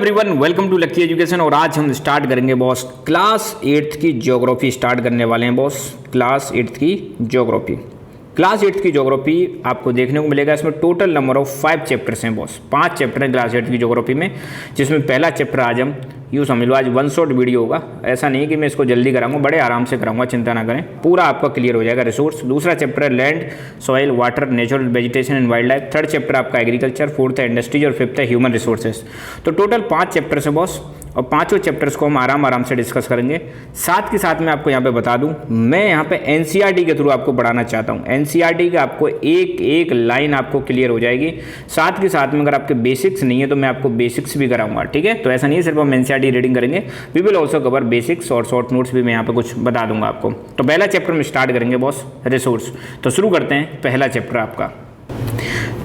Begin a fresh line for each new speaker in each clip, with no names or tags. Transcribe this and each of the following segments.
Everyone, welcome to Lucky Education. और आज हम स्टार्ट करेंगे बॉस क्लास 8th की ज्योग्राफी स्टार्ट करने वाले हैं बॉस। क्लास 8th की ज्योग्राफी की ज्योग्राफी आपको देखने को मिलेगा। इसमें टोटल नंबर ऑफ 5 चैप्टर्स हैं बॉस। 5 चैप्टर हैं क्लास 8th की ज्योग्राफी में, जिसमें पहला चैप्टर आज हम यूँ समझ लो आज 1 शॉट वीडियो होगा। ऐसा नहीं है कि मैं इसको जल्दी कराऊंगा, बड़े आराम से कराऊंगा, चिंता ना करें, पूरा आपका क्लियर हो जाएगा। रिसोर्स दूसरा चैप्टर है land, soil, water, natural vegetation and wild life. Third chapter आपका एग्रीकल्चर, फोर्थ है इंडस्ट्रीज और फिफ्थ है ह्यूमन रिसोर्सेज। तो टोटल 5 चैप्टर्स है बॉस, और पांचों चैप्टर्स को हम आराम से डिस्कस करेंगे। साथ के साथ मैं आपको यहाँ पे बता दूं, मैं यहाँ पे एनसीईआरटी के थ्रू आपको पढ़ाना चाहता हूँ। एनसीईआरटी का आपको एक एक लाइन आपको क्लियर हो जाएगी। साथ के साथ में अगर आपके बेसिक्स नहीं है तो मैं आपको बेसिक्स भी कराऊंगा, ठीक है। तो ऐसा नहीं है सिर्फ हम एनसीईआरटी रीडिंग करेंगे, we will also cover basics और शॉर्ट नोट्स भी मैं यहाँ पे कुछ बता दूंगा आपको। तो पहला चैप्टर में स्टार्ट करेंगे बॉस, रिसोर्स। तो शुरू करते हैं पहला चैप्टर आपका,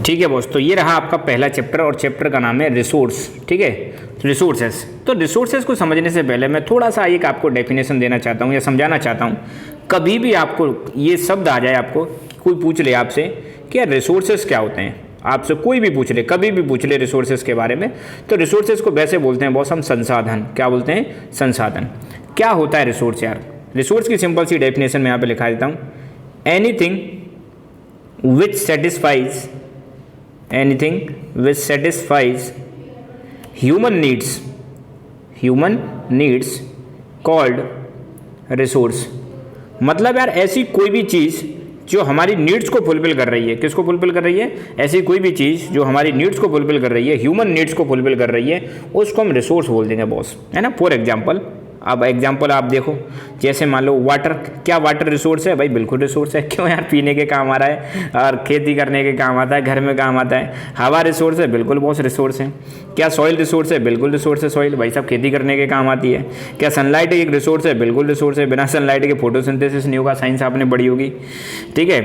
ठीक है बॉस। तो ये रहा आपका पहला चैप्टर और चैप्टर का नाम है रिसोर्स, ठीक है, रिसोर्सेस। तो रिसोर्सेस को समझने से पहले मैं थोड़ा सा एक आपको डेफिनेशन देना चाहता हूँ या समझाना चाहता हूँ। कभी भी आपको ये शब्द आ जाए, आपको कोई पूछ ले आपसे कि यार रिसोर्सेस क्या होते हैं, आपसे कोई भी पूछ ले, कभी भी पूछ ले रिसोर्सेस के बारे में, तो रिसोर्सेस को वैसे बोलते हैं बॉस हम संसाधन। क्या बोलते हैं? संसाधन। क्या होता है रिसोर्स यार? रिसोर्स की सिंपल सी डेफिनेशन मैं यहाँ पे लिखा देता हूँ, anything which satisfies human needs called resource। मतलब यार ऐसी कोई भी चीज़ जो हमारी नीड्स को फुलफिल कर रही है। किसको फुलफिल कर रही है? ऐसी कोई भी चीज़ जो हमारी नीड्स को फुलफिल कर रही है, ह्यूमन नीड्स को फुलफिल कर रही है, उसको हम रिसोर्स बोल देंगे बॉस, है ना। फॉर एग्जाम्पल, अब एग्जाम्पल आप देखो, जैसे मान लो वाटर। क्या वाटर रिसोर्स है? भाई बिल्कुल रिसोर्स है। क्यों यार? पीने के काम आ रहा है और खेती करने के काम आता है, घर में काम आता है। हवा रिसोर्स है? बिल्कुल बॉस रिसोर्स है। क्या सॉइल रिसोर्स है? बिल्कुल रिसोर्स है। सॉइल भाई साहब खेती करने के काम आती है। क्या सनलाइट एक रिसोर्स है? बिल्कुल रिसोर्स है। बिना सनलाइट के फोटोसिंथेसिस नहीं होगा, साइंस आपने पढ़ी होगी, ठीक है।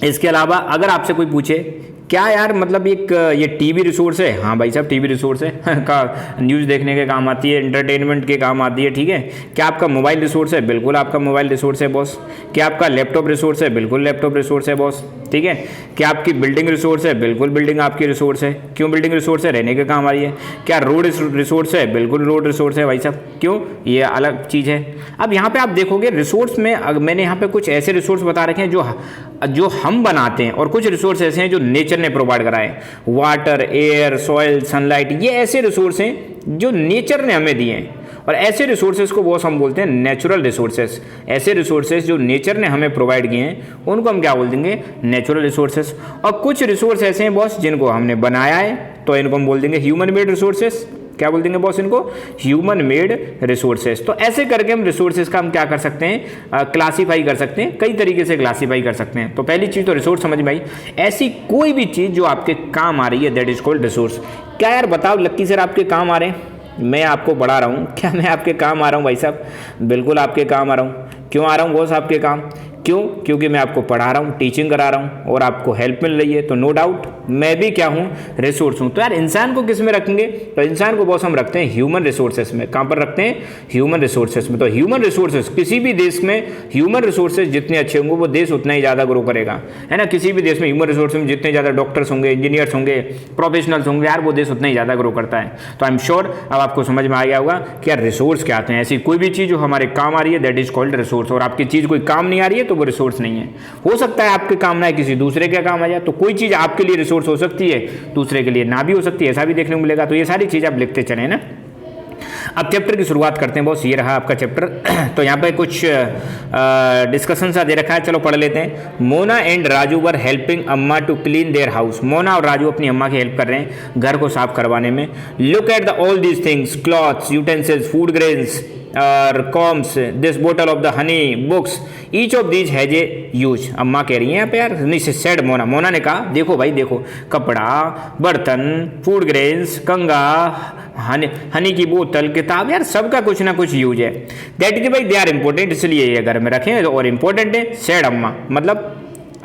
इसके अलावा अगर आपसे कोई पूछे क्या यार मतलब एक ये टीवी रिसोर्स है? हाँ भाई साहब टीवी रिसोर्स है का न्यूज़ देखने के काम आती है, एंटरटेनमेंट के काम आती है, ठीक है। क्या आपका मोबाइल रिसोर्स है? बिल्कुल आपका मोबाइल रिसोर्स है बॉस। क्या आपका लैपटॉप रिसोर्स है? बिल्कुल लैपटॉप रिसोर्स है बॉस, ठीक है। क्या आपकी बिल्डिंग रिसोर्स है? बिल्कुल बिल्डिंग आपकी रिसोर्स है। क्यों बिल्डिंग रिसोर्स है? रहने के काम आ रही है। क्या रोड रिसोर्स है? बिल्कुल रोड रिसोर्स है भाई साहब। क्यों? ये अलग चीज़ है। अब यहाँ पे आप देखोगे रिसोर्स में मैंने यहाँ पे कुछ ऐसे रिसोर्स बता रखे हैं जो हम बनाते हैं, और कुछ रिसोर्स ऐसे हैं जो नेचर ने प्रोवाइड कराए। वाटर, एयर, सॉइल, सनलाइट, ये ऐसे रिसोर्स हैं जो नेचर ने हमें दिए हैं। और ऐसे रिसोर्सेज को बॉस हम बोलते हैं नेचुरल रिसोर्सेज। ऐसे रिसोर्सेज जो नेचर ने हमें प्रोवाइड किए हैं उनको हम क्या बोल देंगे? Natural resources. और कुछ रिसोर्स ऐसे हैं बॉस जिनको हमने बनाया है, तो इनको हम बोल देंगे ह्यूमन मेड रिसोर्सेज। क्या बोल देंगे बॉस इनको? Human made resources. तो ऐसे करके हम रिसोर्सेज का हम क्या कर सकते हैं? क्लासीफाई कर सकते हैं, कई तरीके से क्लासीफाई कर सकते हैं। तो पहली चीज़ तो रिसोर्स समझ में आई। ऐसी कोई भी चीज़ जो आपके काम आ रही है दैट इज कॉल्ड रिसोर्स। क्या यार बताओ लक्की सर आपके काम आ रहे हैं, मैं आपको पढ़ा रहा हूँ, क्या मैं आपके काम आ रहा हूँ भाई साहब? बिल्कुल आपके काम आ रहा हूँ। क्यों आ रहा हूँ बॉस आपके काम? क्यों? क्योंकि मैं आपको पढ़ा रहा हूँ, टीचिंग करा रहा हूँ और आपको हेल्प मिल रही है, तो नो डाउट मैं भी क्या हूँ? रिसोर्स हूँ। तो यार इंसान को किस में रखेंगे? तो इंसान को बॉस हम रखते हैं ह्यूमन रिसोर्सेज में। कहाँ पर रखते हैं? ह्यूमन रिसोर्सेज में। तो ह्यूमन रिसोर्सेज, किसी भी देश में ह्यूमन रिसोर्सेज जितने अच्छे होंगे वो देश उतना ही ज़्यादा ग्रो करेगा, है ना। किसी भी देश में ह्यूमन रिसोर्सेज में जितने ज़्यादा डॉक्टर्स होंगे, इंजीनियर्स होंगे, प्रोफेशनल्स होंगे, यार वो देश उतना ही ज़्यादा ग्रो करता है। तो आई एम श्योर अब आपको समझ में आ गया होगा कि यार रिसोर्स क्या आते हैं। ऐसी कोई भी चीज़ जो हमारे काम आ रही है दैट इज कॉल्ड रिसोर्स। और आपकी चीज़ कोई काम नहीं आ रही है तो वो रिसोर्स नहीं है। हो सकता है आपके काम ना है, किसी दूसरे के काम आ जाए, तो कोई चीज़ आपके लिए रिसोर्स हो सकती है, दूसरे के लिए ना भी हो सकती है, ऐसा भी देखने को मिलेगा। तो ये सारी चीज़ आप लिखते चले ना। अब चैप्टर की शुरुआत करते हैं बॉस, ये रहा आपका चैप्टर। तो यहाँ पे कुछ डिस्कशन सा दे रखा है, चलो पढ़ लेते हैं। Mona and Raju were helping Amma to clean their house. Mona और राजू अपनी अम्मा की हेल्प कर रहे हैं घर को साफ करवाने में। Look at the all these things, clothes, utensils, food grains और combs, this bottle of the honey, books, each of these has a use. Amma कह रही हैं यहाँ पे यार, नहीं सेड मोना, मोना ने कहा देखो भाई देखो, कपड़ा, बर्तन, फूड ग्रेन्स, कंगा, हनी की बोतल, किताब, यार सबका कुछ ना कुछ यूज है। दैट इज भाई दे आर इंपॉर्टेंट, इसलिए ये घर में रखें और इंपॉर्टेंट है। सेड अम्मा मतलब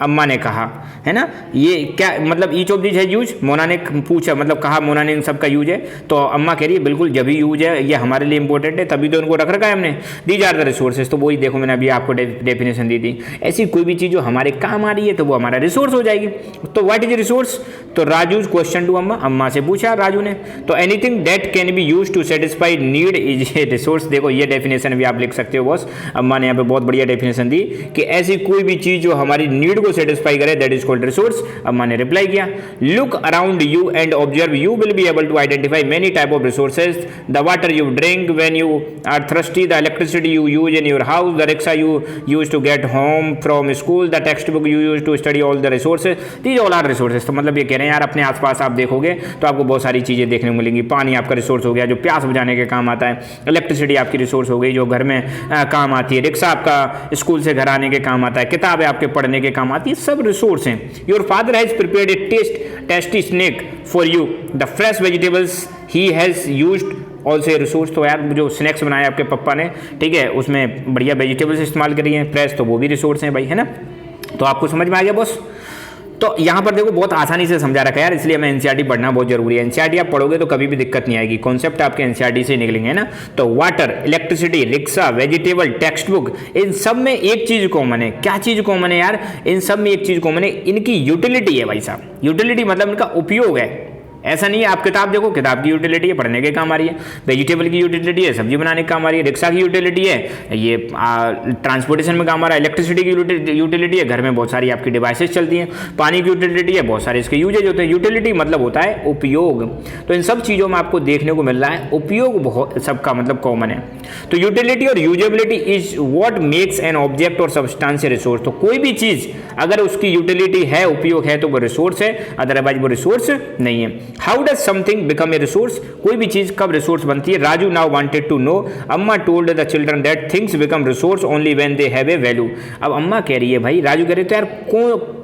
अम्मा ने कहा, है ना। ये क्या मतलब ईच ऑफ दीज है यूज, मोना ने पूछा मतलब कहा मोना ने इन सब का यूज है, तो अम्मा कह रही है बिल्कुल जब भी यूज है ये हमारे लिए इंपॉर्टेंट है तभी तो उनको रख रखा है हमने। दीज आर द रिसोर्सेज, तो वही देखो मैंने अभी आपको डेफिनेशन दी थी। ऐसी कोई भी चीज़ जो हमारे काम आ रही है तो वो हमारा रिसोर्स हो जाएगी। तो व्हाट इज रिसोर्स, तो राजू क्वेश्चन टू अम्मा, अम्मा से पूछा राजू ने, तो anything that can be use to satisfy need is a resource. देखो ये डेफिनेशन भी आप लिख सकते हो बॉस, अम्मा ने यहाँ पे बहुत बढ़िया डेफिनेशन दी कि ऐसी कोई भी चीज़ जो हमारी नीड को सेटिस्फाई करे दैट इज कॉल्ड रिसोर्स। अम्मा ने रिप्लाई किया, look around you and observe, you will be able to identify many type of resources, the water you drink when you are thirsty, the electricity you use in your house, the rickshaw you use to get home from school, the textbook you use to study, all the resources, these all are resources। तो मतलब ये कह रहे हैं यार अपने आसपास आप देखोगे तो आपको बहुत सारी चीज़ें देखने को मिलेंगी। पानी आपका रिसोर्स हो गया जो प्यास बुझाने के काम आता है, इलेक्ट्रिसिटी आपकी रिसोर्स हो गई जो घर में काम आती है, रिक्शा आपका स्कूल से घर आने के काम आता है, किताबें आपके पढ़ने के काम आती है, सब रिसोर्स हैं। Your father has prepared a tasty snack for you, the fresh vegetables he has used also resource. तो यार जो स्नैक्स बनाए आपके पप्पा ने, ठीक है, उसमें बढ़िया वेजिटेबल्स इस्तेमाल करी हैं फ्रेश, तो वो भी रिसोर्स हैं भाई, है ना। तो आपको समझ में आ गया बॉस। तो यहाँ पर देखो बहुत आसानी से समझा रखा है यार, इसलिए हमें एनसीईआरटी पढ़ना बहुत जरूरी है। एनसीईआरटी आप पढ़ोगे तो कभी भी दिक्कत नहीं आएगी, कॉन्सेप्ट आपके एनसीईआरटी से निकलेंगे, है ना। तो water, electricity, rickshaw, vegetable, text book, इन सब में एक चीज़ कॉमन है। क्या चीज़ कॉमन है यार, इन सब में एक चीज़ कॉमन है, इनकी यूटिलिटी है भाई साहब। यूटिलिटी मतलब इनका उपयोग है। ऐसा नहीं है आप किताब देखो, किताब की यूटिलिटी है, पढ़ने के काम आ रही है, वेजिटेबल की यूटिलिटी है, सब्जी बनाने के काम आ रही है, रिक्शा की यूटिलिटी है, ये ट्रांसपोर्टेशन में काम आ रहा है, इलेक्ट्रिसिटी की यूटिलिटी है, घर में बहुत सारी आपकी डिवाइसेस चलती हैं, पानी की यूटिलिटी है, बहुत सारे इसके यूजेज होते हैं। यूटिलिटी मतलब होता है उपयोग। तो इन सब चीज़ों में आपको देखने को मिल रहा है उपयोग बहुत सबका मतलब कॉमन है। तो यूटिलिटी और usability is what makes an object और सब्सटेंस ए रिसोर्स। तो कोई भी चीज़ अगर उसकी यूटिलिटी है, उपयोग है, तो वो रिसोर्स है, अदरवाइज वो रिसोर्स नहीं है। How does something become a resource, कोई भी चीज कब रिसोर्स बनती है। Raju now wanted to know, Amma told the children that things become resource only when they have a value. अब अम्मा कह रही है भाई, राजू कह रहे तो यार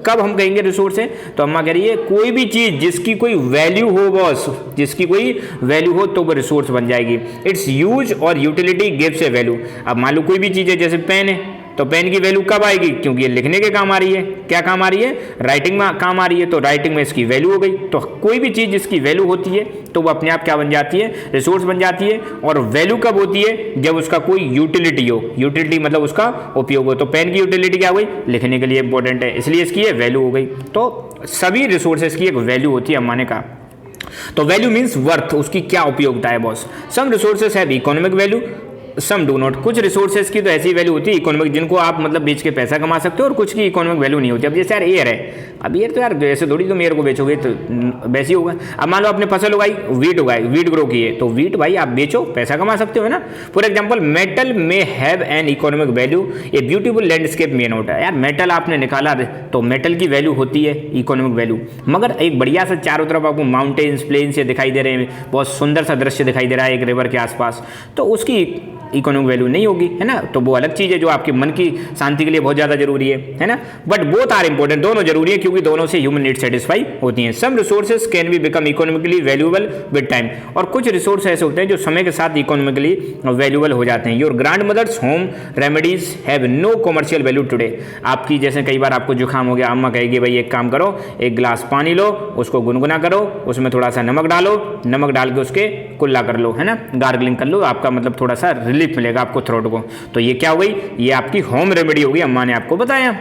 कब हम कहेंगे रिसोर्स है, तो अम्मा कह रही है कोई भी चीज जिसकी कोई वैल्यू हो बॉस, जिसकी कोई वैल्यू हो तो वो रिसोर्स बन जाएगी। इट्स यूज और यूटिलिटी गिव्स ए वैल्यू। अब मान लो कोई भी चीज है, जैसे पेन है, तो पेन की वैल्यू कब आएगी, क्योंकि ये लिखने के काम आ रही है। क्या काम आ रही है, राइटिंग में काम आ रही है, तो राइटिंग में इसकी वैल्यू हो गई। तो कोई भी चीज़ जिसकी वैल्यू होती है तो वो अपने आप क्या बन जाती है, रिसोर्स बन जाती है। और वैल्यू कब होती है, जब उसका कोई यूटिलिटी हो। यूटिलिटी मतलब उसका उपयोग हो। तो पेन की यूटिलिटी क्या हो गई, लिखने के लिए इंपॉर्टेंट है, इसलिए इसकी ये वैल्यू हो गई। तो सभी रिसोर्सेज की एक वैल्यू होती है, अम्मा ने कहा। तो वैल्यू मीन्स वर्थ, उसकी क्या उपयोगिता है boss. Some resources have economic value, some do not. कुछ रिसोर्सेज की तो ऐसी वैल्यू होती है इकोनॉमिक, जिनको आप मतलब बेच के पैसा कमा सकते हो, और कुछ की इकोनॉमिक वैल्यू नहीं होती। अब जैसे यार एयर है, अब एयर तो यार ऐसे थोड़ी तुम एयर को बेचोगे तो वैसे ही होगा। अब मान लो आपने फसल उगाई, वीट उगाई, वीट ग्रो की है, तो वीट भाई आप बेचो, पैसा कमा सकते हो, है ना। फॉर एग्जाम्पल मेटल में have an economic value, a beautiful landscape में नोट है। यार मेटल आपने निकाला तो मेटल की वैल्यू होती है इकोनॉमिक वैल्यू। मगर एक बढ़िया सा चारों तरफ आपको माउंटेन्स, प्लेन्स दिखाई दे रहे हैं, बहुत सुंदर सा दृश्य दिखाई दे रहा है एक रिवर के आसपास, तो उसकी इकोनॉमिक वैल्यू नहीं होगी, है ना। तो वो अलग चीज़ है जो आपके मन की शांति के लिए बहुत ज़्यादा जरूरी है ना। बट बोथ आर इंपॉर्टेंट, दोनों जरूरी है, क्योंकि दोनों से ह्यूमन नीड सेटिस्फाई होती हैं। Some resources can be become economically valuable with time, और कुछ रिसोर्स ऐसे होते हैं जो समय के साथ इकोनॉमिकली वैल्यूएबल हो जाते हैं। Your grandmother's home remedies have no commercial value today. आपकी जैसे कई बार आपको जुकाम हो गया, अम्मा कहेगी भाई एक काम करो, एक गिलास पानी लो, उसको गुनगुना करो, उसमें थोड़ा सा नमक डालो, नमक डाल के उसके कुल्ला कर लो, है ना, गार्गलिंग कर लो, आपका मतलब थोड़ा सा रिलीफ मिलेगा आपको थ्रोट को। तो ये क्या हो गई, ये आपकी होम रेमेडी होगी, अम्मा ने आपको बताया।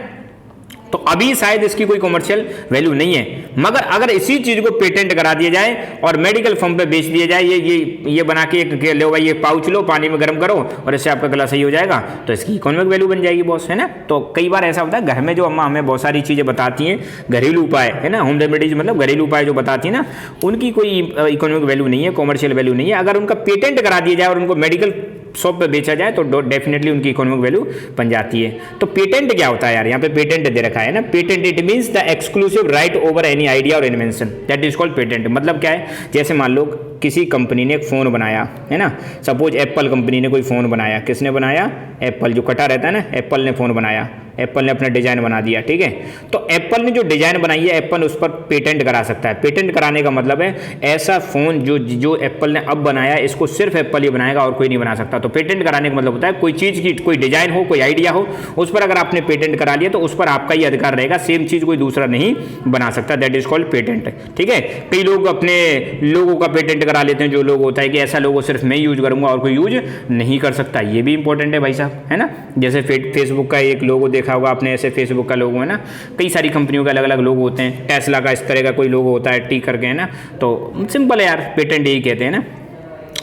तो अभी शायद इसकी कोई कमर्शियल वैल्यू नहीं है, मगर अगर इसी चीज को पेटेंट करा दिया जाए और मेडिकल फॉर्म पे बेच दिया जाए, ये बना के लो भाई, ये पाउच लो, पानी में गर्म करो और इससे आपका गला सही हो जाएगा, तो इसकी इकोनॉमिक वैल्यू बन जाएगी बॉस, है ना। तो कई बार ऐसा होता है घर में जो अम्मा हमें बहुत सारी चीजें बताती हैं, घरेलू उपाय, है ना, होम रेमेडीज मतलब घरेलू उपाय जो बताती है ना, उनकी कोई इकोनॉमिक वैल्यू नहीं है, कॉमर्शियल वैल्यू नहीं है। अगर उनका पेटेंट करा दिया जाए और उनको मेडिकल शॉप पे बेचा जाए तो डेफिनेटली उनकी इकोनॉमिक वैल्यू बन जाती है। तो पेटेंट क्या होता है यार, यहाँ पे पेटेंट दे रखा है ना, patent it means the exclusive right over any idea और invention, that is called patent. मतलब क्या है, जैसे मान लो किसी कंपनी ने एक फ़ोन बनाया है ना, सपोज एप्पल कंपनी ने कोई फ़ोन बनाया, किसने बनाया? एप्पल, जो कटा रहता है ना, एप्पल ने फ़ोन बनाया, एप्पल ने अपना डिज़ाइन बना दिया, ठीक है। तो एप्पल ने जो डिज़ाइन बनाई है, एप्पल उस पर पेटेंट करा सकता है। पेटेंट कराने का मतलब है ऐसा फ़ोन जो एप्पल ने अब बनाया, इसको सिर्फ एप्पल ही बनाएगा और कोई नहीं बना सकता। तो पेटेंट कराने का मतलब होता है कोई चीज़ की कोई डिज़ाइन हो, कोई आइडिया हो, उस पर अगर आपने पेटेंट करा लिया तो उस पर आपका ही अधिकार रहेगा, सेम चीज़ कोई दूसरा नहीं बना सकता। दैट इज कॉल्ड पेटेंट, ठीक है। कई लोग अपने लोगों का पेटेंट करा लेते हैं, जो लोग होता है कि ऐसा लोगो सिर्फ मैं यूज करूंगा और कोई यूज नहीं कर सकता। ये भी इंपॉर्टेंट है भाई साहब, है ना। जैसे फेसबुक का एक लोगो देखा होगा आपने, ऐसे फेसबुक का लोगो है ना, कई सारी कंपनियों के अलग अलग लोगो होते हैं। टेस्ला का इस तरह का कोई लोगो होता है, टी करके, है ना। तो सिंपल है यार, पेटेंट यही कहते हैं ना।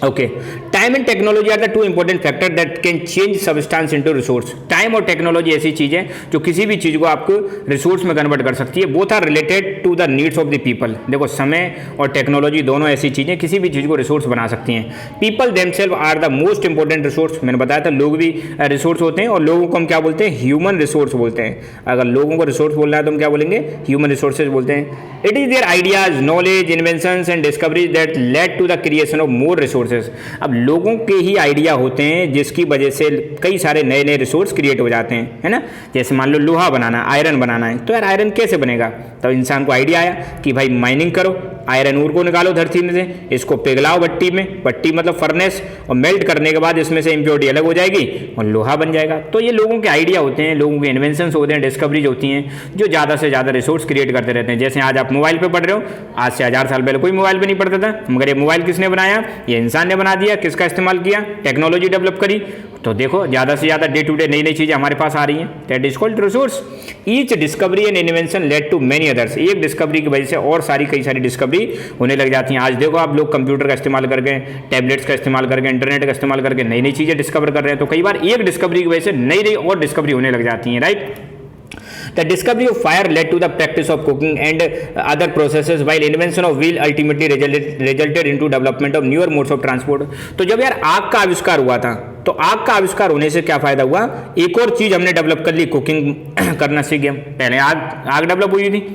Okay, time and technology are the two important factor that can change substance into resource. Time और टेक्नोलॉजी ऐसी चीज है जो किसी भी चीज को आपको रिसोर्स में कन्वर्ट कर सकती है। Both are related to the needs of the people. देखो, समय और टेक्नोलॉजी दोनों ऐसी चीजें किसी भी चीज को रिसोर्स बना सकती हैं। People themselves are the most important resource. मैंने बताया था लोग भी रिसोर्स होते हैं, और लोगों को हम क्या बोलते हैं? ह्यूमन रिसोर्स बोलते हैं। अगर लोगों को रिसोर्स बोलना है तो हम क्या बोलेंगे? ह्यूमन रिसोर्सेज बोलते हैं। It is their ideas, knowledge, inventions and discoveries that led to the creation of more resources. अब लोगों के ही आइडिया होते हैं जिसकी वजह से कई सारे नए नए रिसोर्स क्रिएट हो जाते हैं, है ना। जैसे मान लो लोहा बनाना, आयरन बनाना है, तो यार आयरन कैसे बनेगा? तो इंसान को आइडिया आया कि भाई माइनिंग करो, आयरन ऊर को निकालो धरती में से, इसको पिघलाओ भट्टी में, भट्टी मतलब फर्नेस, और मेल्ट करने के बाद इसमें से इम्प्योरिटी अलग हो जाएगी और लोहा बन जाएगा। तो ये लोगों के आइडिया होते हैं, लोगों के इन्वेंशंस होते हैं, डिस्कवरीज होती हैं, जो ज़्यादा से ज़्यादा रिसोर्स क्रिएट करते रहते हैं। जैसे आज आप मोबाइल पे पढ़ रहे हो, आज से 1000 साल पहले कोई मोबाइल पे नहीं पढ़ता था, मगर ये मोबाइल किसने बनाया? ये इंसान ने बना दिया। किसका इस्तेमाल किया? टेक्नोलॉजी डेवलप करी। तो देखो, ज़्यादा से ज़्यादा डे टू डे नई नई चीज़ें हमारे पास आ रही हैं। That is called resource. Each discovery and invention led to many others. एक डिस्कवरी की वजह से और कई सारी डिस्कवरी होने लग जाती हैं। आज देखो, आप लोग कंप्यूटर का इस्तेमाल करके, टैबलेट्स का इस्तेमाल करके, इंटरनेट का इस्तेमाल करके नई नई चीज़ें डिस्कवर कर रहे हैं। तो कई बार एक डिस्कवरी की वजह से नई नई और डिस्कवरी होने लग जाती हैं, right. The discovery of fire led to the practice of cooking and other processes, while invention of wheel ultimately resulted into development of newer modes of transport. तो जब यार आग का आविष्कार हुआ था, तो आग का आविष्कार होने से क्या फायदा हुआ? एक और चीज हमने डेवलप कर ली, कुकिंग करना सीख गए। पहले आग डेवलप हुई थी,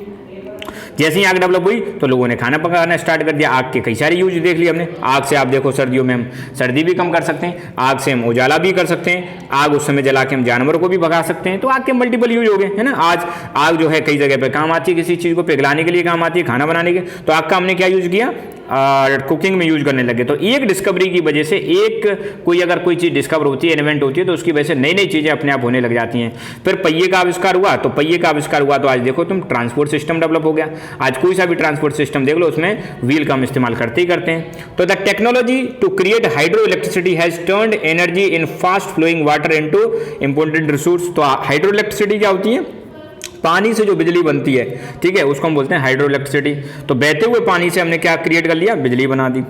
जैसे ही आग डेवलप हुई तो लोगों ने खाना पकाना स्टार्ट कर दिया। आग के कई सारे यूज देख लिए हमने। आग से आप देखो, सर्दियों में हम सर्दी भी कम कर सकते हैं, आग से हम उजाला भी कर सकते हैं, आग उस समय जला के हम जानवरों को भी भगा सकते हैं। तो आग के मल्टीपल यूज हो गए, है ना। आज आग जो है कई जगह पे काम आती है, किसी चीज़ को पिघलाने के लिए काम आती है, खाना बनाने के। तो आग का हमने क्या यूज किया? कुकिंग में यूज करने लगे। तो एक डिस्कवरी की वजह से, अगर कोई चीज़ डिस्कवर होती है, इन्वेंट होती है, तो उसकी वजह से नई नई चीज़ें अपने आप होने लग जाती हैं। फिर पहिए का आविष्कार हुआ, तो पहिए का आविष्कार हुआ तो आज देखो तुम, ट्रांसपोर्ट सिस्टम डेवलप हो गया। आज कोई सा भी ट्रांसपोर्ट सिस्टम देख लो, उसमें व्हील का हम इस्तेमाल करते ही करते हैं। तो the technology to create hydro electricity has turned energy in fast flowing water into important resource. तो हाइड्रो इलेक्ट्रिसिटी क्या होती है? पानी से जो बिजली बनती है, ठीक है, उसको हम बोलते हैं हाइड्रो इलेक्ट्रिसिटी। तो बहते हुए पानी से हमने क्या क्रिएट कर लिया? बिजली बना दी।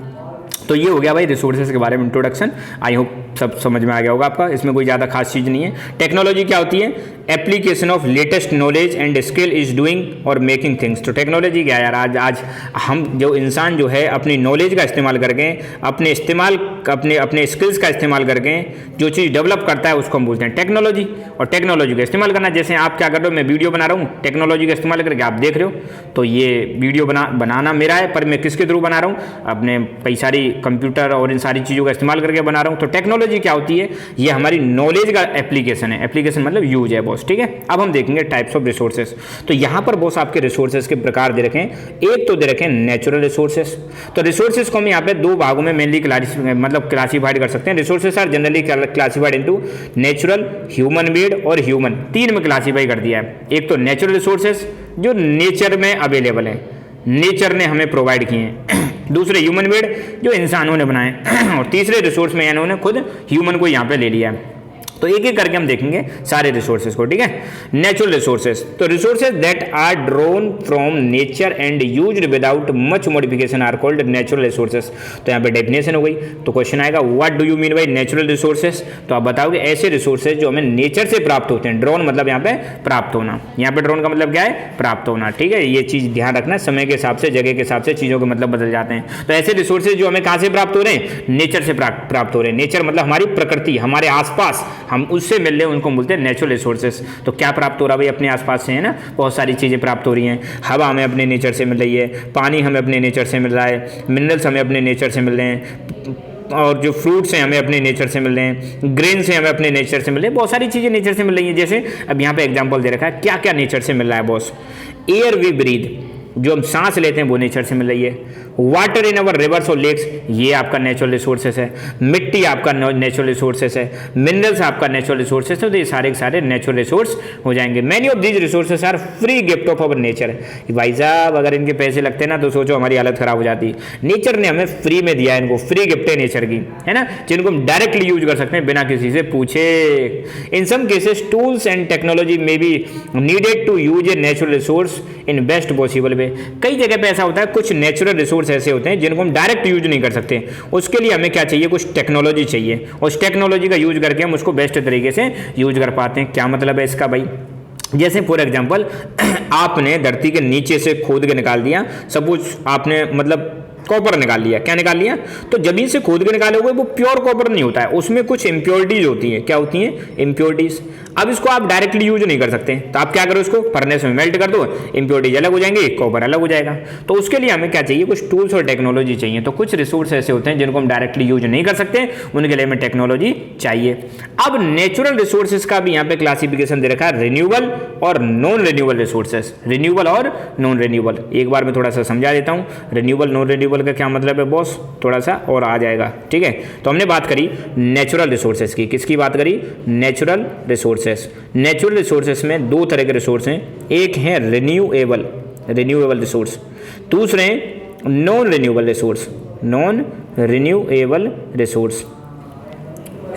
तो ये हो गया भाई रिसोर्सेज के बारे में इंट्रोडक्शन। आई होप सब समझ में आ गया होगा आपका, इसमें कोई ज़्यादा खास चीज़ नहीं है। टेक्नोलॉजी क्या होती है? Application of latest knowledge and skill is doing और मेकिंग थिंग्स। तो टेक्नोलॉजी क्या है यार? आज हम जो इंसान जो है अपनी नॉलेज का इस्तेमाल करके, अपने स्किल्स का इस्तेमाल करके जो चीज़ डेवलप करता है, उसको हम बोलते हैं टेक्नोलॉजी। और टेक्नोलॉजी का इस्तेमाल करना, जैसे आप क्या कर रहे हो, मैं वीडियो बना रहा हूँ, टेक्नोलॉजी का इस्तेमाल करके आप देख रहे हो। तो ये वीडियो बनाना मेरा है, पर मैं किसके थ्रू बना रहा हूँ? अपने कई सारी कंप्यूटर और इन सारी चीज़ों का इस्तेमाल करके बना रहा हूँ। तो टेक्नोलॉजी क्या होती है? ये हमारी नॉलेज का एप्लीकेशन है। एप्लीकेशन मतलब यूज है बॉस, ठीक है। अब हम देखेंगे टाइप्स ऑफ रिसोर्सेज। तो यहाँ पर बॉस आपके रिसोर्सेज के प्रकार दे रखे हैं। एक तो दे रखे हैं नेचुरल रिसोर्सेज। तो रिसोर्सेज को हम यहाँ पे दो भागों में मेनली क्लासीफाइड कर सकते हैं। Resources are generally classified into natural, human made और ह्यूमन, तीन में क्लासीफाई कर दिया है। एक तो नेचुरल रिसोर्सेज जो नेचर में अवेलेबल है, नेचर ने हमें प्रोवाइड किए हैं। दूसरे ह्यूमन मेड जो इंसानों ने बनाए और तीसरे रिसोर्स में इन्होंने खुद ह्यूमन को यहाँ पे ले लिया है। तो एक एक करके हम देखेंगे सारे रिसोर्सेज को, ठीक है। नेचुरल रिसोर्सेज, तो resources that are drawn from nature and used without much modification are called natural resources. तो यहाँ पे डेफिनेशन हो गई। तो क्वेश्चन आएगा, what do you mean by natural resources? तो आप बताओगे ऐसे रिसोर्सेज जो हमें नेचर से प्राप्त होते हैं। ड्रोन मतलब यहाँ पे प्राप्त होना, यहाँ पे ड्रोन का मतलब क्या है? प्राप्त होना, ठीक है। ये चीज ध्यान रखना, समय के हिसाब से, जगह के हिसाब से चीजों के मतलब बदल जाते हैं। तो ऐसे रिसोर्सेज जो हमें कहाँ से प्राप्त हो रहे हैं? नेचर से प्राप्त हो रहे हैं। नेचर मतलब हमारी प्रकृति, हमारे आसपास हम उससे मिल रहे हैं उनको बोलते हैं नेचुरल रिसोर्सेज। तो क्या प्राप्त हो रहा है भाई, अपने आसपास से, है ना, बहुत सारी चीज़ें प्राप्त हो रही हैं। हवा हमें अपने नेचर से मिल रही है, पानी हमें अपने नेचर से मिल रहा है, मिनरल्स हमें अपने नेचर से मिल रहे हैं, और जो फ्रूट्स हैं हमें अपने नेचर से मिल रहे हैं, ग्रेन से हमें अपने नेचर से मिल रहे हैं, बहुत सारी चीज़ें नेचर से मिल रही हैं। जैसे अब यहाँ पे एग्जांपल दे रखा है क्या क्या नेचर से मिल रहा है बॉस। एयर वी ब्रीथ, जो हम सांस लेते हैं वो नेचर से मिल रही है। वाटर इन अवर रिवर्स और लेक्स, ये आपका नेचुरल रिसोर्सेस है। मिट्टी आपका नेचुरल रिसोर्सेस है। मिनरल्स आपका नेचुरल रिसोर्सेस है। तो ये सारे के सारे नेचुरल रिसोर्स हो जाएंगे। Many of these resources are free gift of our nature. भाई साहब अगर इनके पैसे लगते ना तो सोचो हमारी हालत खराब हो जाती। नेचर ने हमें फ्री में दिया है, इनको फ्री गिफ्ट है नेचर की, है ना, जिनको हम डायरेक्टली यूज कर सकते हैं बिना किसी से पूछे। In some cases tools and technology में be needed to use a natural resource in best possible way. कई जगह पे ऐसा होता है, कुछ नेचुरल रिसोर्स ऐसे होते हैं जिनको हम डायरेक्ट यूज नहीं कर सकते, उसके लिए हमें क्या चाहिए, कुछ टेक्नोलॉजी चाहिए। उस टेक्नोलॉजी का यूज करके हम उसको बेस्ट तरीके से यूज कर पाते हैं। क्या मतलब है इसका भाई, जैसे फॉर एग्जांपल आपने धरती के नीचे से खोद के निकाल दिया, सपोज आपने मतलब कॉपर निकाल लिया। क्या निकाल लिया, तो जमीन से खोद के निकालोगे वो प्योर कॉपर नहीं होता है, उसमें कुछ इम्प्योरिटीज होती हैं। क्या होती हैं, इम्प्योरिटीज। अब इसको आप डायरेक्टली यूज नहीं कर सकते, तो आप क्या करो, इसको फर्नेस में मेल्ट कर दो, इम्प्योरिटीज अलग हो जाएंगे, कॉपर अलग हो जाएगा। तो उसके लिए हमें क्या चाहिए, कुछ टूल्स और टेक्नोलॉजी चाहिए। तो कुछ रिसोर्स ऐसे होते हैं जिनको हम डायरेक्टली यूज नहीं कर सकते, उनके लिए हमें टेक्नोलॉजी चाहिए। अब नेचुरल रिसोर्सेज का भी यहाँ पे क्लासिफिकेशन दे रखा है, रिन्यूएबल और नॉन रिन्यूएबल रिसोर्सेज। रिन्यूएबल और नॉन रिन्यूएबल, एक बार मैं थोड़ा सा समझा देता हूँ। रिन्यूएबल नॉन रिन्यूएबल का क्या मतलब है बॉस, थोड़ा सा और आ जाएगा, ठीक है। तो हमने बात करी नेचुरल रिसोर्सेज की, किसकी बात करी, नेचुरल रिसोर्सेज। नेचुरल रिसोर्सेज में दो तरह के रिसोर्स हैं, एक है रिन्यूएबल रिसोर्स, दूसरे हैं non renewable resource. Non renewable resource,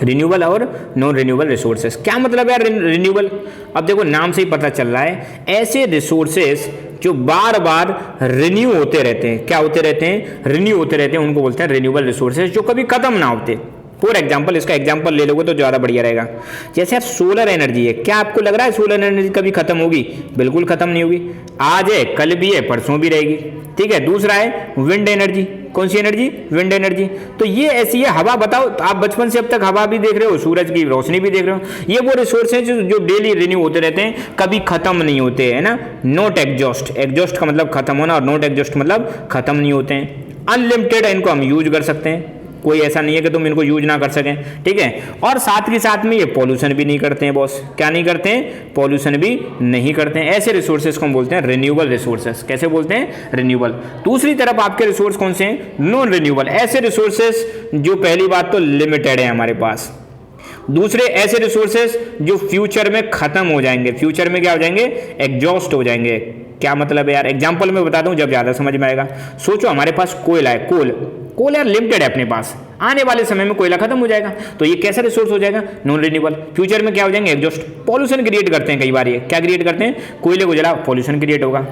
renewable और नॉन रिन्यूएबल रिसोर्सेज। क्या मतलब है रिन्यूएबल, अब देखो नाम से ही पता चल रहा है, ऐसे रिसोर्सेज जो बार बार रिन्यू होते रहते हैं। क्या होते रहते हैं, रिन्यू होते रहते हैं, उनको बोलते हैं रिन्यूएबल रिसोर्सेज, जो कभी खत्म ना होते। फॉर एग्जाम्पल, इसका एग्जाम्पल ले लोगे तो ज़्यादा बढ़िया रहेगा। जैसे यार सोलर एनर्जी है, क्या आपको लग रहा है सोलर एनर्जी कभी खत्म होगी, बिल्कुल खत्म नहीं होगी। आज है, कल भी है, परसों भी रहेगी, ठीक है। दूसरा है विंड एनर्जी, कौन सी एनर्जी, विंड एनर्जी। तो ये ऐसी है, हवा बताओ, तो आप बचपन से अब तक हवा भी देख रहे हो, सूरज की रोशनी भी देख रहे हो, ये वो रिसोर्स हैं जो डेली रिन्यू होते रहते हैं, कभी खत्म नहीं होते, है ना। नॉट एग्जॉस्ट, एग्जॉस्ट का मतलब खत्म होना और नॉट एग्जॉस्ट मतलब खत्म नहीं होते हैं। अनलिमिटेड है, इनको हम यूज कर सकते हैं, कोई ऐसा नहीं है कि तुम इनको यूज ना कर सकें, ठीक है। और साथ के साथ में ये पॉल्यूशन भी नहीं करते हैं बॉस। क्या नहीं करते हैं, पॉल्यूशन भी नहीं करते हैं। ऐसे रिसोर्सेज को हम बोलते हैं रिन्यूएबल रिसोर्सेज। कैसे बोलते हैं, रिन्यूएबल। दूसरी तरफ आपके रिसोर्स कौन से हैं, नॉन रिन्यूएबल। ऐसे रिसोर्सेज जो पहली बात तो लिमिटेड है हमारे पास, दूसरे ऐसे रिसोर्सेज जो फ्यूचर में खत्म हो जाएंगे, फ्यूचर में क्या हो जाएंगे, एग्जॉस्ट हो जाएंगे। क्या मतलब है यार, एग्जांपल में बताता हूं जब ज्यादा समझ में आएगा। सोचो हमारे पास कोयला है, कोल यार लिमिटेड है अपने पास, आने वाले समय में कोयला खत्म हो जाएगा, तो ये कैसा रिसोर्स हो जाएगा, नॉन रिन्यूएबल। फ्यूचर में क्या हो जाएंगे, एग्जॉस्ट। पॉल्यूशन क्रिएट करते हैं कई बार, ये क्या क्रिएट करते हैं, कोयले को जला पॉल्यूशन क्रिएट होगा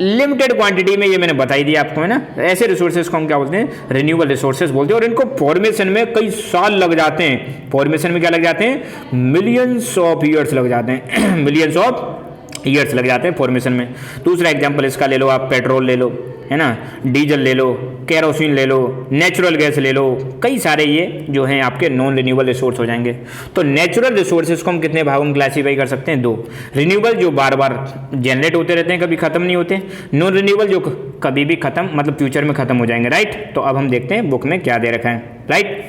लिमिटेड क्वांटिटी में, ये मैंने बताई दिया आपको, है ना। ऐसे रिसोर्सेज को हम क्या बोलते हैं, रिन्यूएबल रिसोर्सेज बोलते हैं। और इनको फॉर्मेशन में कई साल लग जाते हैं, फॉर्मेशन में क्या लग जाते हैं, मिलियंस ऑफ ईयर्स लग जाते हैं, मिलियंस ऑफ ईयर्स लग जाते हैं फॉर्मेशन में। दूसरा एग्जांपल इसका ले लो आप, पेट्रोल ले लो, है ना, डीजल ले लो, केरोसिन ले लो, नेचुरल गैस ले लो, कई सारे ये जो हैं आपके नॉन रिन्यूएबल रिसोर्स हो जाएंगे। तो नेचुरल रिसोर्सेज को हम कितने भागों में क्लासीफाई कर सकते हैं, दो। रिन्यूएबल जो बार बार जनरेट होते रहते हैं, कभी खत्म नहीं होते। नॉन रिन्यूएबल जो कभी भी खत्म, मतलब फ्यूचर में खत्म हो जाएंगे, राइट। तो अब हम देखते हैं बुक में क्या दे रखा है, राइट।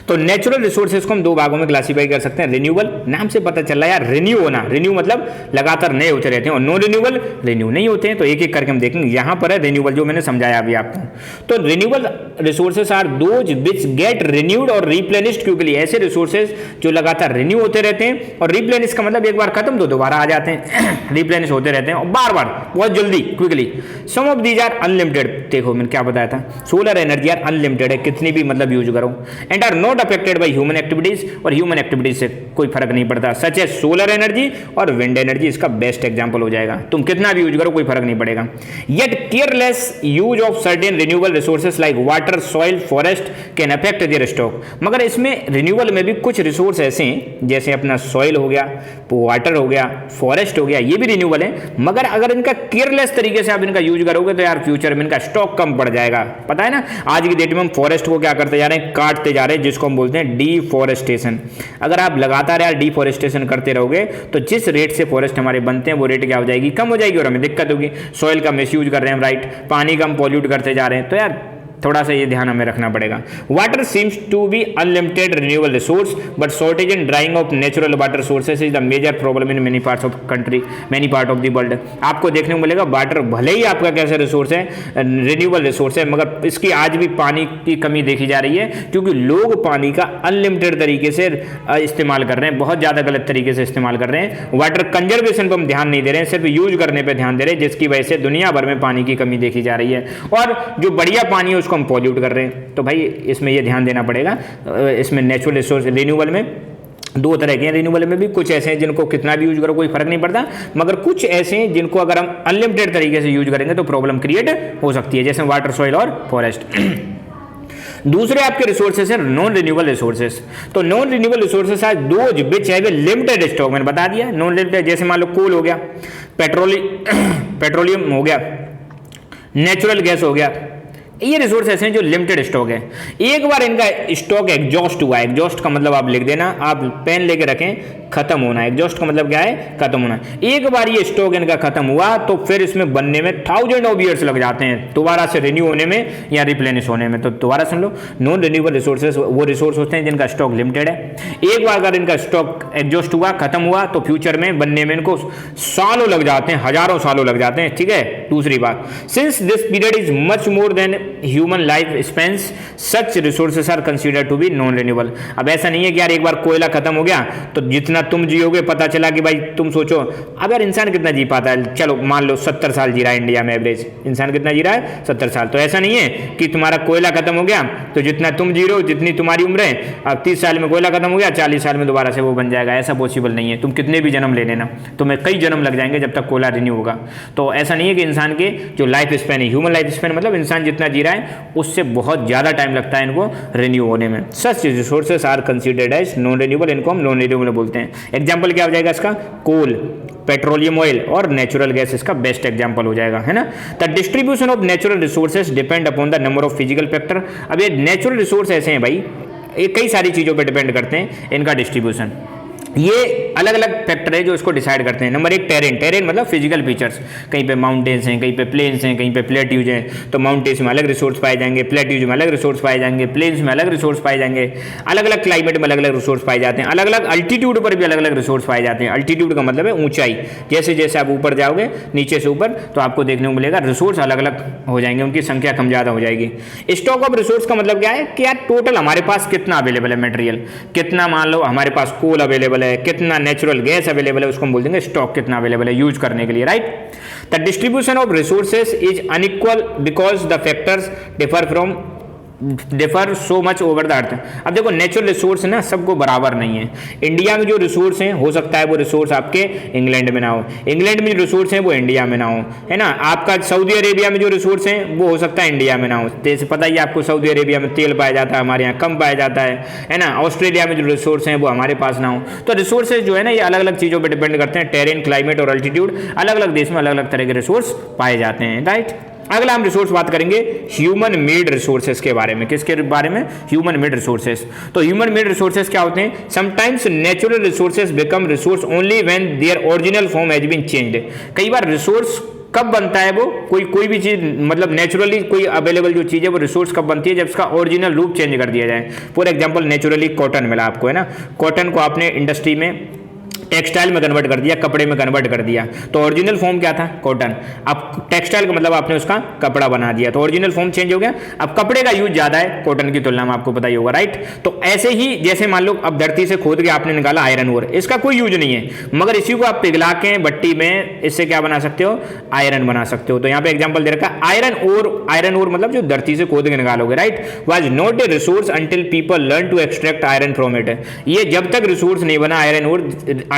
तो नेचुरल रिसोर्सेज को हम दो भागों में क्लासीफाई कर सकते हैं। रिन्यूएबल, नाम से पता चल रहा है यार, रिन्यू होना, रिन्यू मतलब लगातार नए होते रहते हैं, और नॉन रिन्यूएबल रिन्यू नहीं होते हैं। तो एक एक करके हम देखेंगे। यहाँ पर है रिन्यूएबल, जो मैंने समझाया अभी आपको। तो renewable resources are those which get renewed और रिप्लेनिश्ड क्विकली। ऐसे रिसोर्सेज जो लगातार रिन्यू होते रहते हैं, और रिप्लेनिश का मतलब एक बार खत्म तो दोबारा आ जाते हैं, रिप्लेनिश होते रहते हैं और बार बार बहुत जल्दी, quickly. Some of these are unlimited. देखो मैंने क्या बताया था, सोलर एनर्जी यार अनलिमिटेड है, कितनी भी मतलब यूज करो। And are not affected by human activities, और ह्यूमन एक्टिविटीज से कोई फर्क नहीं पड़ता। सच है सोलर एनर्जी और विंड एनर्जी इसका बेस्ट एग्जांपल हो जाएगा। तुम कितना भी यूज करो कोई फर्क नहीं पड़ेगा। Yet careless use of certain renewable resources like water, soil, forest can affect there stock. मगर इसमें रिन्यूएबल में भी कुछ रिसोर्स ऐसे हैं, जैसे अपना सॉइल हो गया, वाटर हो गया, फॉरेस्ट हो गया, ये भी रिन्यूएबल है। मगर अगर इनका केयरलेस तरीके से आप इनका यूज करोगे तो यार फ्यूचर में इनका स्टॉक कम पड़ जाएगा। पता है ना, आज की डेट में हम फॉरेस्ट को क्या करते जा रहे हैं, काटते जा रहे हैं, रहे हैं जिसको हम बोलते हैं डिफॉरेस्टेशन। अगर आप लगातार यार डिफॉरेस्टेशन करते रहोगे तो जिस रेट से फॉरेस्ट हमारे बनते हैं वो रेट क्या हो जाएगी, कम हो जाएगी और हमें दिक्कत होगी। सॉइल का मिसयूज कर रहे हैं, राइट, पानी का हम पॉल्यूट करते जा रहे हैं, तो यार थोड़ा सा ये ध्यान हमें रखना पड़ेगा। Water seems to be unlimited renewable resource but shortage and drying of natural water sources is the major problem in many parts of country, many part of the world. आपको देखने को मिलेगा वाटर भले ही आपका कैसा रिसोर्स है, renewable resource है, मगर इसकी आज भी पानी की कमी देखी जा रही है क्योंकि लोग पानी का अनलिमिटेड तरीके से इस्तेमाल कर रहे हैं, बहुत ज़्यादा गलत तरीके से इस्तेमाल कर रहे हैं। वाटर कंजर्वेशन पर हम ध्यान नहीं दे रहे हैं, सिर्फ यूज करने पर ध्यान दे रहे हैं, जिसकी वजह से दुनिया भर में पानी की कमी देखी जा रही है और जो बढ़िया पानी है उसको हम पॉल्यूट कर रहे हैं। तो भाई इसमें ये ध्यान देना पड़ेगा। इसमें नेचुरल रिसोर्स रिन्यूएबल में दो तरह के हैं, रिन्यूएबल में भी कुछ ऐसे हैं जिनको कितना भी यूज करो कोई फर्क नहीं पड़ता, मगर कुछ ऐसे हैं जिनको अगर हम अनलिमिटेड तरीके से यूज करेंगे तो प्रॉब्लम क्रिएट हो सकती है, जैसे वाटर, सॉइल और फॉरेस्ट। दूसरे आपके रिसोर्सेस हैं नॉन रिन्यूएबल रिसोर्सेस। तो non renewable resources are those which have a limited stock, मैंने बता दिया नॉन लिमिटेड, जैसे मान लो कोल हो गया, पेट्रोलियम हो गया, नेचुरल गैस हो गया, ये रिसोर्स ऐसे हैं जो लिमिटेड स्टॉक है। एक बार इनका स्टॉक एग्जॉस्ट हुआ, एग्जॉस्ट का मतलब आप लिख देना, आप पेन लेके रखें, खत्म होना। एग्जॉस्ट का मतलब क्या है, खत्म होना। एक बार ये स्टॉक इनका खत्म हुआ तो फिर इसमें बनने में थाउजेंड ऑफ ईयर्स लग जाते हैं दोबारा से रिन्यू होने में या रिप्लेनिश होने में। तो दोबारा सुन लो, नॉन रिन्यूएबल रिसोर्सेज वो रिसोर्स होते हैं जिनका स्टॉक लिमिटेड है। एक बार अगर इनका स्टॉक एग्जॉस्ट हुआ, खत्म हुआ, तो फ्यूचर में बनने में इनको सालों लग जाते हैं, हजारों सालों लग जाते हैं, ठीक है। दूसरी बात, since this period is much more than human life spans such resources are considered to be non renewable. अब ऐसा नहीं है कि यार एक बार कोयला खत्म हो गया तो जितना तुम जियोगे, पता चला कि भाई तुम सोचो अब यार इंसान कितना जी पाता है, चलो मान लो 70 साल जी रहा है इंडिया में, एवरेज इंसान कितना जी रहा है 70 साल। तो ऐसा नहीं है कि तुम्हारा कोयला खत्म हो गया तो जितना तुम जी रहे हो, जितनी तुम्हारी उम्र है, अब 30 साल में कोयला खत्म हो गया, 40 साल में दोबारा से वो बन जाएगा, ऐसा पॉसिबल नहीं है। तुम कितने भी जन्म ले लेना, तुम्हें कई जन्म लग जाएंगे जब तक कोयला रिन्यू होगा। तो ऐसा नहीं है कि इंसान के जो लाइफ स्पैन है, ह्यूमन लाइफ स्पैन मतलब इंसान जितना जी रहा है उससे बहुत ज़्यादा टाइम लगता है इनको रिन्यू होने में। Such resources are considered as non renewable, इनको हम नॉन रिन्यूएबल बोलते हैं। एग्जाम्पल क्या हो जाएगा इसका, कोल, पेट्रोलियम ऑयल और नेचुरल गैस इसका बेस्ट एग्जांपल हो जाएगा, है ना। The distribution of natural resources depend upon the number of physical factor. अब ये नेचुरल रिसोर्स ऐसे हैं भाई, ये कई सारी चीज़ों पर डिपेंड करते हैं इनका डिस्ट्रीब्यूशन। ये अलग अलग फैक्टर है जो इसको डिसाइड करते हैं। नंबर एक, टेरेन मतलब फिजिकल फीचर्स, कहीं पे माउंटेन्स हैं, कहीं पे प्लेन्स हैं, कहीं पे प्लेट्यूज हैं, तो माउंटेन्स में अलग रिसोर्स पाए जाएंगे, प्लेट्यूज में अलग रिसोर्स पाए जाएंगे, प्लेन्स में अलग रिसोर्स पाए जाएंगे। अलग अलग क्लाइमेट में अलग अलग रिसोर्स पाए जाते हैं, अलग अलग अल्टीट्यूड पर भी अलग अलग रिसोर्स पाए जाते हैं। अल्टीट्यूड का मतलब है ऊंचाई, जैसे जैसे आप ऊपर जाओगे नीचे से ऊपर तो आपको देखने को मिलेगा रिसोर्स अलग अलग हो जाएंगे, उनकी संख्या कम ज़्यादा हो जाएगी। स्टॉक ऑफ रिसोर्स का मतलब क्या है कि यार टोटल हमारे पास कितना अवेलेबल है मटेरियल, कितना मान लो हमारे पास कोल अवेलेबल है, कितना नेचुरल गैस अवेलेबल है, उसको हम बोल देंगे स्टॉक कितना अवेलेबल है यूज करने के लिए, right. The distribution of resources is unequal because the factors differ so much over the earth. अब देखो नेचुरल रिसोर्स ना सबको बराबर नहीं है। इंडिया में जो रिसोर्स हैं हो सकता है वो रिसोर्स आपके इंग्लैंड में ना हो, इंग्लैंड में जो रिसोर्स हैं वो इंडिया में ना हो, है ना। आपका सऊदी अरेबिया में जो रिसोर्स हैं वो हो सकता है इंडिया में ना हो। जैसे पता ही आपको सऊदी अरेबिया में तेल पाया जाता है, हमारे यहाँ कम पाया जाता है ना। ऑस्ट्रेलिया में जो रिसोर्स हैं वो हमारे पास ना हो। तो रिसोर्सेज जो है ना ये अलग अलग चीज़ों पर डिपेंड करते हैं, टेरेन, क्लाइमेट और अल्टीट्यूड। अलग अलग देश में अलग अलग तरह के रिसोर्स पाए जाते हैं, राइट। अगला हम रिसोर्स बात करेंगे ह्यूमन मेड रिसोर्सेज के बारे में। किसके बारे में, ह्यूमन मेड रिसोर्सेज। तो ह्यूमन मेड रिसोर्सेज क्या होते हैं, sometimes natural resources become resource only when their original form has been changed. कई बार रिसोर्स कब बनता है, वो कोई भी चीज़ मतलब नेचुरली कोई अवेलेबल जो चीज़ है वो रिसोर्स कब बनती है, जब उसका ओरिजिनल रूप चेंज कर दिया जाए। फॉर एग्जांपल नेचुरली कॉटन मिला आपको, है ना। कॉटन को आपने इंडस्ट्री में टेक्सटाइल में कन्वर्ट कर दिया, कपड़े में कन्वर्ट कर दिया, तो ओरिजिनल फॉर्म क्या था, कॉटन। अब टेक्सटाइल का मतलब आपने उसका कपड़ा बना दिया, तो ओरिजिनल फॉर्म चेंज हो गया। अब कपड़े का यूज ज़्यादा है कॉटन की तुलना में, आपको पता ही होगा, राइट। तो ऐसे ही जैसे मान लो अब धरती से खोद के आपने निकाला आयरन ओर, इसका कोई यूज नहीं है, मगर इसी को आप पिघला के भट्टी में इससे क्या बना सकते हो, आयरन बना सकते हो। तो यहाँ पे एग्जाम्पल दे रखा है आयरन ओर मतलब जो धरती से खोद के निकालोगे, right. Was not a resource until people learn to extract iron from it. ये जब तक रिसोर्स नहीं बना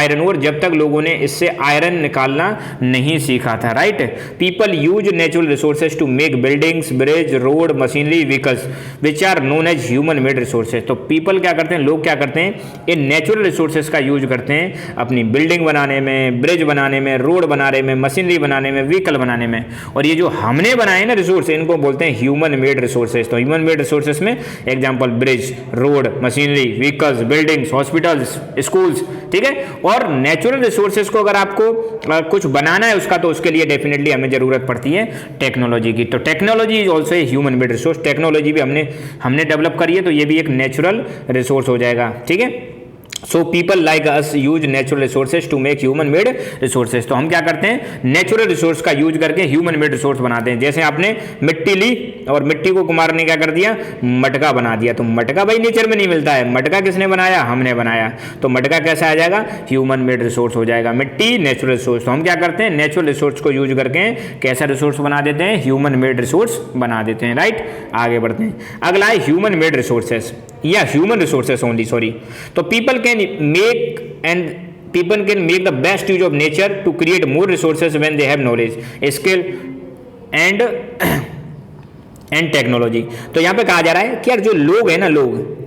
आयरन ओर, जब तक लोगों ने इससे आयरन निकालना नहीं सीखा था, right. People use natural resources to make buildings, bridge, road, machinery, vehicles which are known as human made resources. तो पीपल क्या करते हैं, लोग क्या करते हैं, इन नेचुरल रिसोर्सेज का यूज करते हैं अपनी बिल्डिंग बनाने में, ब्रिज बनाने में, रोड बनाने में, मशीनरी बनाने में, व्हीकल बनाने में। और ये जो हमने बनाए ना रिसोर्स, इनको बोलते हैं ह्यूमन मेड रिसोर्सेज। तो ह्यूमन मेड रिसोर्सेज में example bridge, road, machinery, vehicles, buildings, hospitals, schools, ठीक है। और नेचुरल रिसोर्सेज को अगर आपको कुछ बनाना है उसका, तो उसके लिए डेफिनेटली हमें जरूरत पड़ती है टेक्नोलॉजी की। तो technology is also a human made resource. Technology भी हमने डेवलप करी है, तो ये भी एक नेचुरल रिसोर्स हो जाएगा, ठीक है। So people like us use natural resources to make human made resources. तो हम क्या करते हैं, नेचुरल रिसोर्स का यूज करके ह्यूमन मेड रिसोर्स बनाते हैं। जैसे आपने मिट्टी ली और मिट्टी को कुमार ने क्या कर दिया, मटका बना दिया। तो मटका भाई नेचर में नहीं मिलता है, मटका किसने बनाया, हमने बनाया। तो मटका कैसा आ जाएगा, ह्यूमन मेड रिसोर्स हो जाएगा। मिट्टी नेचुरल रिसोर्स। तो हम क्या करते हैं, नेचुरल रिसोर्स को यूज करके कैसा रिसोर्स बना देते हैं, ह्यूमन मेड रिसोर्स बना देते हैं, राइट। आगे बढ़ते हैं, अगला है ह्यूमन मेड रिसोर्सेज या ह्यूमन रिसोर्सेज ओनली, सॉरी। तो people can make the best use of nature to create more resources when they have knowledge, skill and technology. तो यहां पे कहा जा रहा है कि यार जो लोग हैं ना, लोग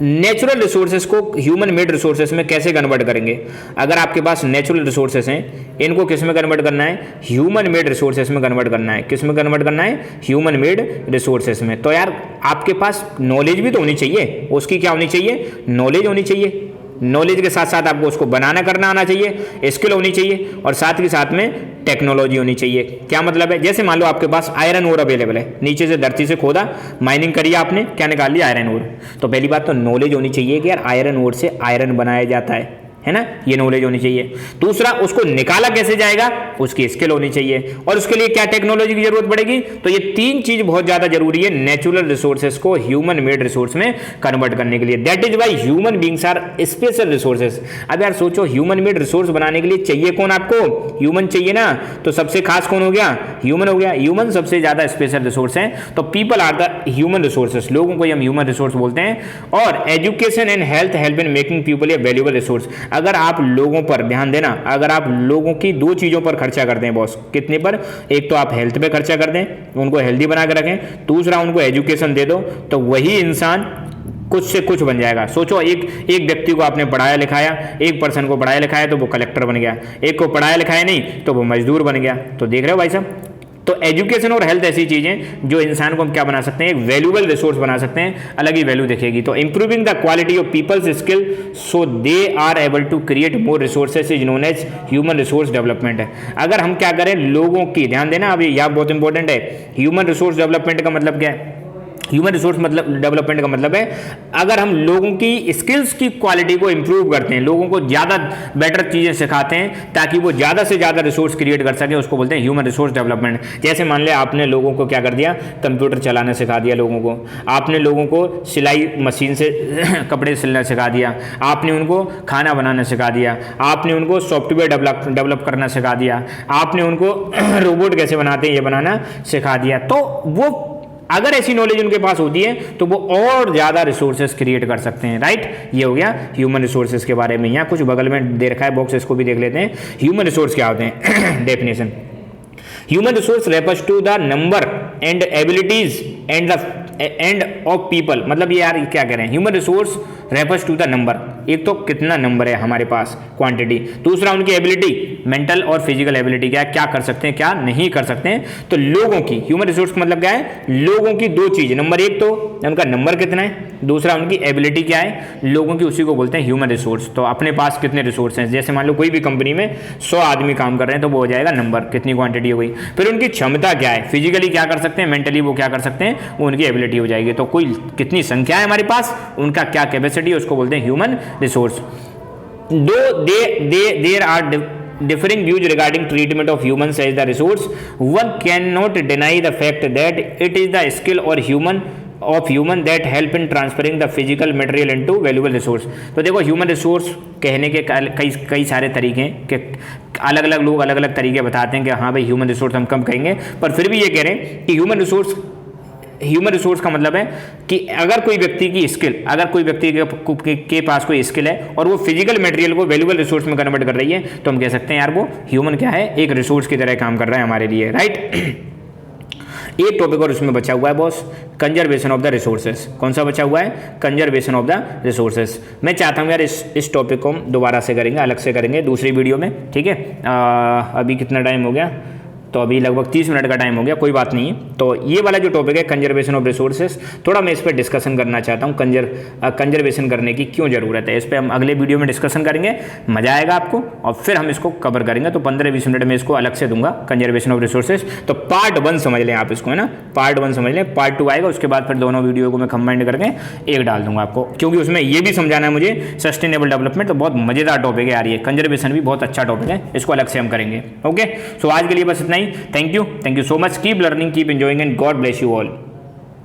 नेचुरल रिसोर्सेज को ह्यूमन मेड रिसोर्सेज में कैसे कन्वर्ट करेंगे। अगर आपके पास नेचुरल रिसोर्सेज हैं, इनको किस में कन्वर्ट करना है, ह्यूमन मेड रिसोर्सेज में कन्वर्ट करना है। किस में कन्वर्ट करना है, ह्यूमन मेड रिसोर्सेज में। तो यार आपके पास नॉलेज भी तो होनी चाहिए, उसकी क्या होनी चाहिए, नॉलेज होनी चाहिए। नॉलेज के साथ साथ आपको उसको बनाना करना आना चाहिए, स्किल होनी चाहिए, और साथ के साथ में टेक्नोलॉजी होनी चाहिए। क्या मतलब है, जैसे मान लो आपके पास आयरन ओर अवेलेबल है, नीचे से धरती से खोदा, माइनिंग करी आपने, क्या निकाल लिया, आयरन ओर। तो पहली बात तो नॉलेज होनी चाहिए कि यार आयरन ओर से आयरन बनाया जाता है ना, ये नॉलेज होनी चाहिए। दूसरा, उसको निकाला कैसे जाएगा, उसकी स्किल होनी चाहिए, और उसके लिए क्या टेक्नोलॉजी की जरूरत पड़ेगी। तो ये तीन चीज बहुत ज्यादा जरूरी है नेचुरल रिसोर्सेज को ह्यूमन मेड रिसोर्स में कन्वर्ट करने के लिए। That is why human beings are special resources. अब यार सोचो, ह्यूमन मेड रिसोर्स बनाने के लिए चाहिए कौन, आपको ह्यूमन चाहिए ना। तो सबसे खास कौन हो गया, ह्यूमन हो गया। ह्यूमन सबसे ज्यादा स्पेशल रिसोर्स है। तो people are the human resources, लोगों को हम ह्यूमन रिसोर्स बोलते हैं। और education and health help in making people a valuable resource. अगर आप लोगों पर ध्यान देना, अगर आप लोगों की दो चीजों पर खर्चा कर दें बॉस, कितने पर, एक तो आप हेल्थ पे खर्चा कर दें, उनको हेल्दी बना के रखें, दूसरा उनको एजुकेशन दे दो, तो वही इंसान कुछ से कुछ बन जाएगा। सोचो, एक व्यक्ति को आपने पढ़ाया लिखाया, एक पर्सन को पढ़ाया लिखाया तो वो कलेक्टर बन गया, एक को पढ़ाया लिखाया नहीं तो वो मजदूर बन गया। तो देख रहे हो भाई साहब, तो एजुकेशन और हेल्थ ऐसी चीजें जो इंसान को हम क्या बना सकते हैं, एक वैल्यूएबल रिसोर्स बना सकते हैं, अलग ही वैल्यू दिखेगी। तो improving the quality of people's skill so they are able to create more resources is known as human resource development है। अगर हम क्या करें, लोगों की, ध्यान देना अभी यह बहुत इंपॉर्टेंट है। ह्यूमन रिसोर्स डेवलपमेंट का मतलब क्या है, ह्यूमन रिसोर्स मतलब डेवलपमेंट का मतलब है अगर हम लोगों की स्किल्स की क्वालिटी को इंप्रूव करते हैं, लोगों को ज़्यादा बेटर चीज़ें सिखाते हैं ताकि वो ज़्यादा से ज़्यादा रिसोर्स क्रिएट कर सके, उसको बोलते हैं ह्यूमन रिसोर्स डेवलपमेंट। जैसे मान ले आपने लोगों को क्या कर दिया, कंप्यूटर चलाना सिखा दिया लोगों को, आपने लोगों को सिलाई मशीन से कपड़े सिलना सिखा दिया, आपने उनको खाना बनाना सिखा दिया, आपने उनको सॉफ्टवेयर डेवलप करना सिखा दिया, आपने उनको रोबोट कैसे बनाते हैं ये बनाना सिखा दिया। तो वो अगर ऐसी नॉलेज उनके पास होती है तो वो और ज्यादा रिसोर्सेज क्रिएट कर सकते हैं, राइट। ये हो गया ह्यूमन रिसोर्सेज के बारे में। यहाँ कुछ बगल में दे रखा है बॉक्स, इसको भी देख लेते हैं। ह्यूमन रिसोर्स क्या होते हैं, definition. Human resource refers to the number and abilities and of people. मतलब ये यार क्या कह रहे हैं, human resource refers to the number, एक तो कितना नंबर है हमारे पास, क्वांटिटी, दूसरा उनकी एबिलिटी, मेंटल और फिजिकल एबिलिटी, क्या कर सकते हैं क्या नहीं कर सकते हैं। तो लोगों की, ह्यूमन रिसोर्स का मतलब क्या है, लोगों की दो चीज, नंबर एक तो उनका नंबर कितना है, दूसरा उनकी एबिलिटी क्या है, लोगों की, उसी को बोलते हैं ह्यूमन रिसोर्स। तो अपने पास कितने रिसोर्स हैं, जैसे मान लो कोई भी कंपनी में 100 आदमी काम कर रहे हैं तो वो हो जाएगा नंबर, कितनी क्वांटिटी हो गई। फिर उनकी क्षमता क्या है, फिजिकली क्या कर सकते हैं, मेंटली वो क्या कर सकते हैं, वो उनकी एबिलिटी हो जाएगी। तो कोई कितनी संख्या है हमारे पास, उनका क्या कैपेसिटी, उसको बोलते हैं ह्यूमन रिसोर्स। दो there are differing views regarding treatment of humans as the resource, one cannot deny the fact that it is the skill or human that help in transferring the physical material into valuable resource। तो देखो human resource कहने के कई सारे तरीके हैं कि अलग अलग लोग अलग अलग तरीके बताते हैं कि हाँ भाई ह्यूमन रिसोर्स हम कम कहेंगे, पर फिर भी ये कह रहे हैं कि ह्यूमन रिसोर्स ह्यूमन रिसोर्स का मतलब है कि अगर कोई व्यक्ति की स्किल, अगर कोई व्यक्ति के पास कोई स्किल है और वो फिजिकल मटेरियल को वैल्यूएबल रिसोर्स में कन्वर्ट कर रही है, तो हम कह सकते हैं यार वो ह्यूमन क्या है, एक रिसोर्स की तरह काम कर रहा है हमारे लिए, राइट। एक टॉपिक और उसमें बचा हुआ है boss, conservation of the resources. कौन सा बचा हुआ है? Conservation of the resources. मैं चाहता हूँ यार इस टॉपिक को हम दोबारा से करेंगे, अलग से करेंगे दूसरी वीडियो में, ठीक है। अभी कितना टाइम हो गया? तो अभी लगभग 30 मिनट का टाइम हो गया, कोई बात नहीं है। तो ये वाला जो टॉपिक है कंजर्वेशन ऑफ रिसोर्सेज, थोड़ा मैं इस पर डिस्कशन करना चाहता हूँ, कंजर्वेशन करने की क्यों ज़रूरत है। इस पर हम अगले वीडियो में डिस्कशन करेंगे, मज़ा आएगा आपको, और फिर हम इसको कवर करेंगे। तो 15-20 मिनट में इसको अलग से दूंगा, कंजर्वेशन ऑफ रिसोर्सेज। तो पार्ट 1 समझ लें आप इसको, है ना, पार्ट 1 समझ लें। पार्ट 2 आएगा, उसके बाद फिर दोनों वीडियो को मैं कंबाइंड करके एक डाल दूंगा आपको, क्योंकि उसमें ये भी समझाना है मुझे सस्टेनेबल डेवलपमेंट। तो बहुत मज़ेदार टॉपिक है यार ये, कंजर्वेशन भी बहुत अच्छा टॉपिक है, इसको अलग से हम करेंगे। ओके, सो आज के लिए बस इतना ही। Thank you so much. Keep learning, keep enjoying, and God bless you all.